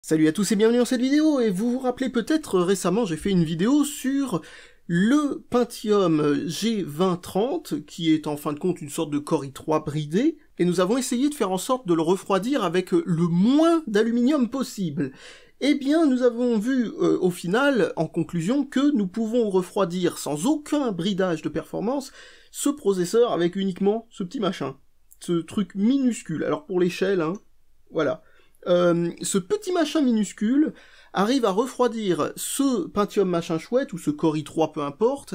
Salut à tous et bienvenue dans cette vidéo, et vous vous rappelez peut-être récemment j'ai fait une vidéo sur le Pentium G2030, qui est en fin de compte une sorte de Core i3 bridé, et nous avons essayé de faire en sorte de le refroidir avec le moins d'aluminium possible. Eh bien, nous avons vu au final, en conclusion, que nous pouvons refroidir sans aucun bridage de performance ce processeur avec uniquement ce petit machin, ce truc minuscule. Alors pour l'échelle, hein, voilà. Ce petit machin minuscule arrive à refroidir ce Pentium machin chouette, ou ce Core i3 peu importe,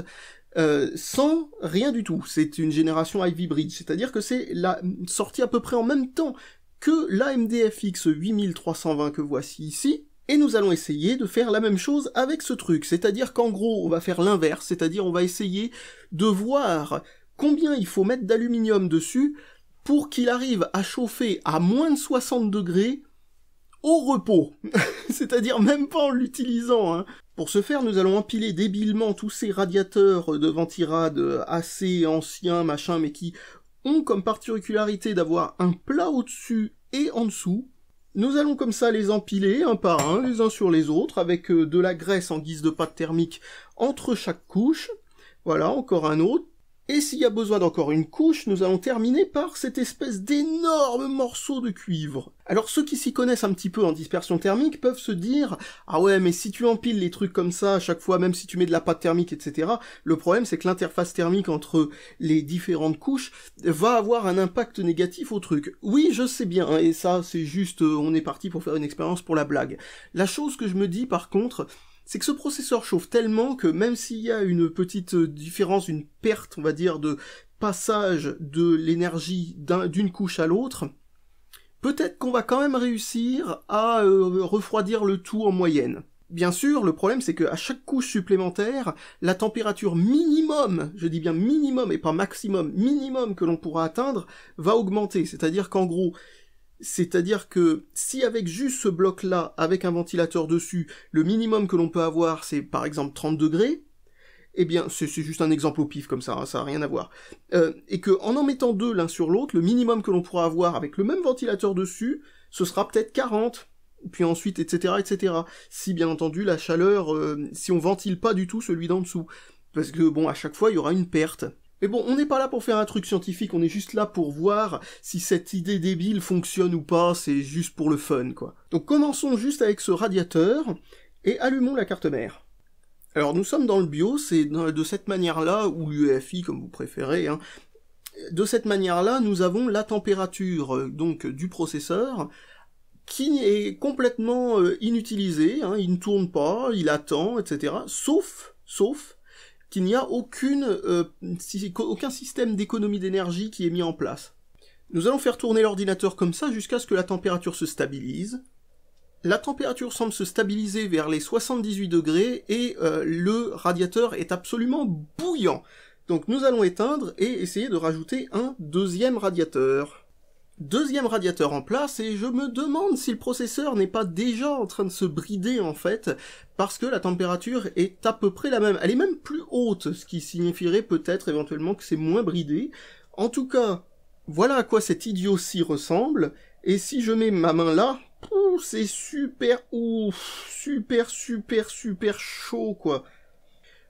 sans rien du tout. C'est une génération Ivy Bridge, c'est-à-dire que c'est la sortie à peu près en même temps que l'AMD FX 8320 que voici ici, et nous allons essayer de faire la même chose avec ce truc, c'est-à-dire qu'en gros on va faire l'inverse, c'est-à-dire on va essayer de voir combien il faut mettre d'aluminium dessus pour qu'il arrive à chauffer à moins de 60 degrés au repos, c'est-à-dire même pas en l'utilisant, hein. Pour ce faire, nous allons empiler débilement tous ces radiateurs de ventirad assez anciens, machin, mais qui ont comme particularité d'avoir un plat au-dessus et en dessous. Nous allons comme ça les empiler un par un, les uns sur les autres, avec de la graisse en guise de pâte thermique entre chaque couche. Voilà, encore un autre. Et s'il y a besoin d'encore une couche, nous allons terminer par cette espèce d'énorme morceau de cuivre. Alors ceux qui s'y connaissent un petit peu en dispersion thermique peuvent se dire « Ah ouais, mais si tu empiles les trucs comme ça à chaque fois, même si tu mets de la pâte thermique, etc., le problème c'est que l'interface thermique entre les différentes couches va avoir un impact négatif au truc. » Oui, je sais bien, hein, et ça c'est juste, on est parti pour faire une expérience pour la blague. La chose que je me dis par contre, c'est que ce processeur chauffe tellement que même s'il y a une petite différence, une perte, on va dire, de passage de l'énergie d'une couche à l'autre, peut-être qu'on va quand même réussir à refroidir le tout en moyenne. Bien sûr, le problème c'est qu'à chaque couche supplémentaire, la température minimum, je dis bien minimum et pas maximum, minimum que l'on pourra atteindre, va augmenter. C'est-à-dire qu'en gros, que si avec juste ce bloc-là, avec un ventilateur dessus, le minimum que l'on peut avoir c'est par exemple 30 degrés, eh bien, c'est juste un exemple au pif comme ça, hein, ça n'a rien à voir, et que en mettant deux l'un sur l'autre, le minimum que l'on pourra avoir avec le même ventilateur dessus, ce sera peut-être 40, puis ensuite, etc., etc., si bien entendu la chaleur, si on ventile pas du tout celui d'en dessous, parce que bon, à chaque fois il y aura une perte. Mais bon, on n'est pas là pour faire un truc scientifique, on est juste là pour voir si cette idée débile fonctionne ou pas, c'est juste pour le fun, quoi. Donc commençons juste avec ce radiateur, et allumons la carte mère. Alors nous sommes dans le BIOS, et de cette manière-là, ou l'UEFI comme vous préférez, hein, de cette manière-là, nous avons la température donc du processeur, qui est complètement inutilisé, hein, il ne tourne pas, il attend, etc., sauf qu'il n'y a aucun système d'économie d'énergie qui est mis en place. Nous allons faire tourner l'ordinateur comme ça jusqu'à ce que la température se stabilise. La température semble se stabiliser vers les 78 degrés et le radiateur est absolument bouillant. Donc nous allons éteindre et essayer de rajouter un deuxième radiateur. Deuxième radiateur en place, et je me demande si le processeur n'est pas déjà en train de se brider en fait, parce que la température est à peu près la même. Elle est même plus haute, ce qui signifierait peut-être éventuellement que c'est moins bridé. En tout cas, voilà à quoi cette idiotie ressemble, et si je mets ma main là, c'est super chaud quoi.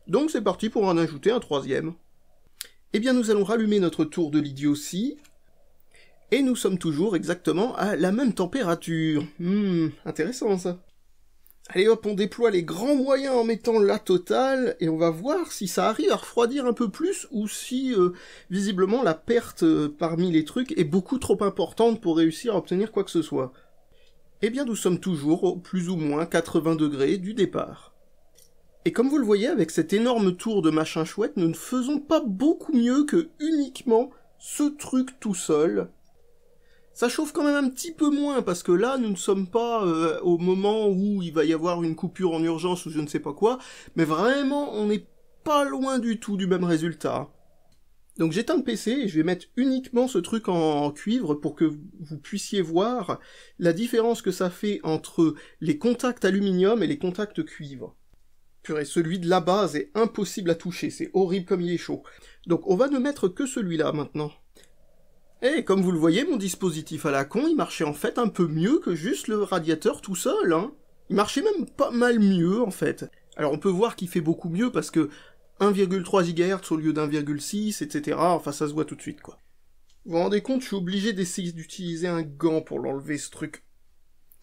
Donc c'est parti pour en ajouter un troisième. Eh bien nous allons rallumer notre tour de l'idiotie, et nous sommes toujours exactement à la même température. Intéressant ça. Allez hop, on déploie les grands moyens en mettant la totale, et on va voir si ça arrive à refroidir un peu plus, ou si, visiblement, la perte parmi les trucs est beaucoup trop importante pour réussir à obtenir quoi que ce soit. Eh bien, nous sommes toujours au plus ou moins 80 degrés du départ. Et comme vous le voyez, avec cet énorme tour de machin chouette, nous ne faisons pas beaucoup mieux que uniquement ce truc tout seul. Ça chauffe quand même un petit peu moins, parce que là, nous ne sommes pas au moment où il va y avoir une coupure en urgence ou je ne sais pas quoi, mais vraiment, on n'est pas loin du tout du même résultat. Donc j'éteins le PC et je vais mettre uniquement ce truc en cuivre pour que vous puissiez voir la différence que ça fait entre les contacts aluminium et les contacts cuivre. Purée, celui de la base est impossible à toucher, c'est horrible comme il est chaud. Donc on va ne mettre que celui-là maintenant. Et comme vous le voyez, mon dispositif à la con, il marchait en fait un peu mieux que juste le radiateur tout seul, hein. Il marchait même pas mal mieux, en fait. Alors on peut voir qu'il fait beaucoup mieux parce que 1,3 GHz au lieu d'1,6, etc. Enfin, ça se voit tout de suite, quoi. Vous vous rendez compte, je suis obligé d'essayer d'utiliser un gant pour l'enlever, ce truc.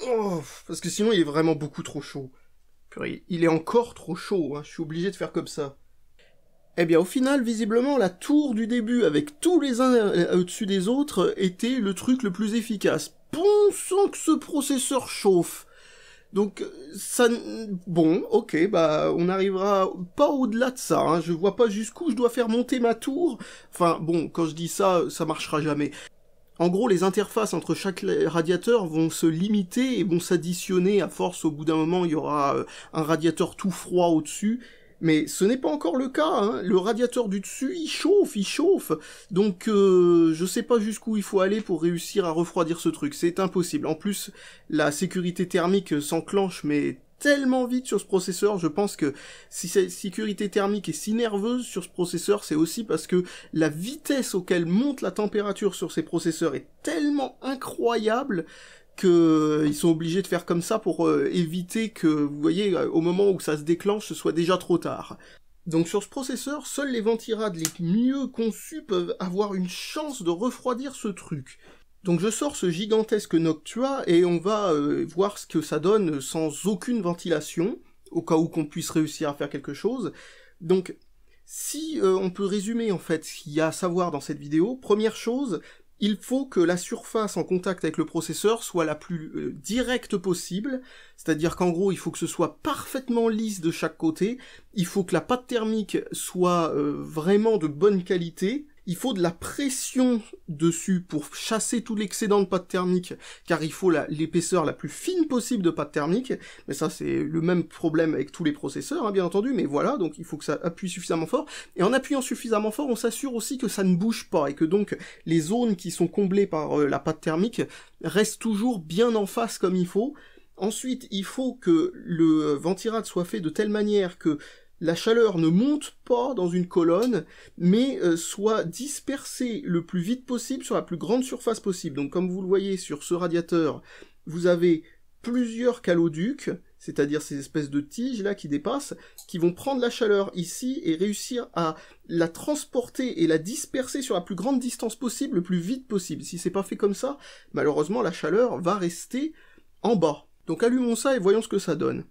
Oh, parce que sinon il est vraiment beaucoup trop chaud. Purée, il est encore trop chaud, hein, je suis obligé de faire comme ça. Eh bien, au final, visiblement, la tour du début, avec tous les uns au-dessus des autres, était le truc le plus efficace. Bon sang que ce processeur chauffe. Donc, ça... Bon, ok, bah, on n'arrivera pas au-delà de ça, hein. Je vois pas jusqu'où je dois faire monter ma tour. Enfin, bon, quand je dis ça, ça marchera jamais. En gros, les interfaces entre chaque radiateur vont se limiter et vont s'additionner. À force, au bout d'un moment, il y aura un radiateur tout froid au-dessus. Mais ce n'est pas encore le cas, hein. Le radiateur du dessus, il chauffe. Donc, je sais pas jusqu'où il faut aller pour réussir à refroidir ce truc. C'est impossible. En plus, la sécurité thermique s'enclenche, mais tellement vite sur ce processeur, je pense que si cette sécurité thermique est si nerveuse sur ce processeur, c'est aussi parce que la vitesse auquel monte la température sur ces processeurs est tellement incroyable qu'ils sont obligés de faire comme ça pour éviter que, vous voyez, au moment où ça se déclenche, ce soit déjà trop tard. Donc sur ce processeur, seuls les ventirades les mieux conçus peuvent avoir une chance de refroidir ce truc. Donc je sors ce gigantesque Noctua et on va voir ce que ça donne sans aucune ventilation, au cas où qu'on puisse réussir à faire quelque chose. Donc si on peut résumer en fait ce qu'il y a à savoir dans cette vidéo, première chose, il faut que la surface en contact avec le processeur soit la plus directe possible, c'est-à-dire qu'en gros il faut que ce soit parfaitement lisse de chaque côté, il faut que la pâte thermique soit vraiment de bonne qualité, il faut de la pression dessus pour chasser tout l'excédent de pâte thermique, car il faut l'épaisseur la plus fine possible de pâte thermique, mais ça c'est le même problème avec tous les processeurs, hein, bien entendu, mais voilà, donc il faut que ça appuie suffisamment fort, et en appuyant suffisamment fort, on s'assure aussi que ça ne bouge pas, et que donc les zones qui sont comblées par la pâte thermique restent toujours bien en face comme il faut. Ensuite, il faut que le ventirad soit fait de telle manière que la chaleur ne monte pas dans une colonne, mais soit dispersée le plus vite possible sur la plus grande surface possible. Donc comme vous le voyez sur ce radiateur, vous avez plusieurs caloducs, c'est-à-dire ces espèces de tiges là qui dépassent, qui vont prendre la chaleur ici et réussir à la transporter et la disperser sur la plus grande distance possible, le plus vite possible. Si c'est pas fait comme ça, malheureusement la chaleur va rester en bas. Donc allumons ça et voyons ce que ça donne.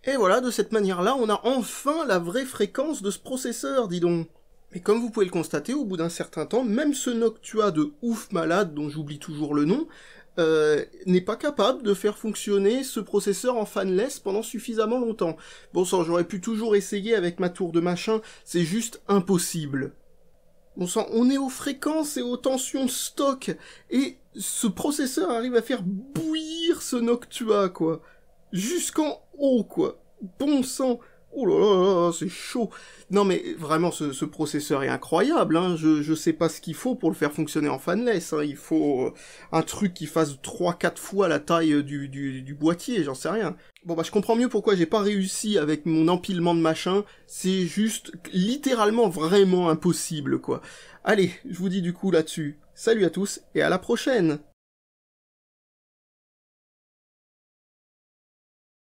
Et voilà, de cette manière-là, on a enfin la vraie fréquence de ce processeur, dis donc. Mais comme vous pouvez le constater, au bout d'un certain temps, même ce Noctua de ouf malade, dont j'oublie toujours le nom, n'est pas capable de faire fonctionner ce processeur en fanless pendant suffisamment longtemps. Bon sang, j'aurais pu toujours essayer avec ma tour de machin, c'est juste impossible. Bon sang, on est aux fréquences et aux tensions stock, et ce processeur arrive à faire bouillir ce Noctua, quoi. Jusqu'en haut, quoi. Bon sang. Oh là là, c'est chaud. Non mais vraiment, ce processeur est incroyable, hein. Je sais pas ce qu'il faut pour le faire fonctionner en fanless, hein. Il faut un truc qui fasse 3-4 fois la taille du boîtier, j'en sais rien. Bon bah je comprends mieux pourquoi j'ai pas réussi avec mon empilement de machin, c'est juste littéralement vraiment impossible, quoi. Allez, je vous dis du coup là-dessus, salut à tous et à la prochaine.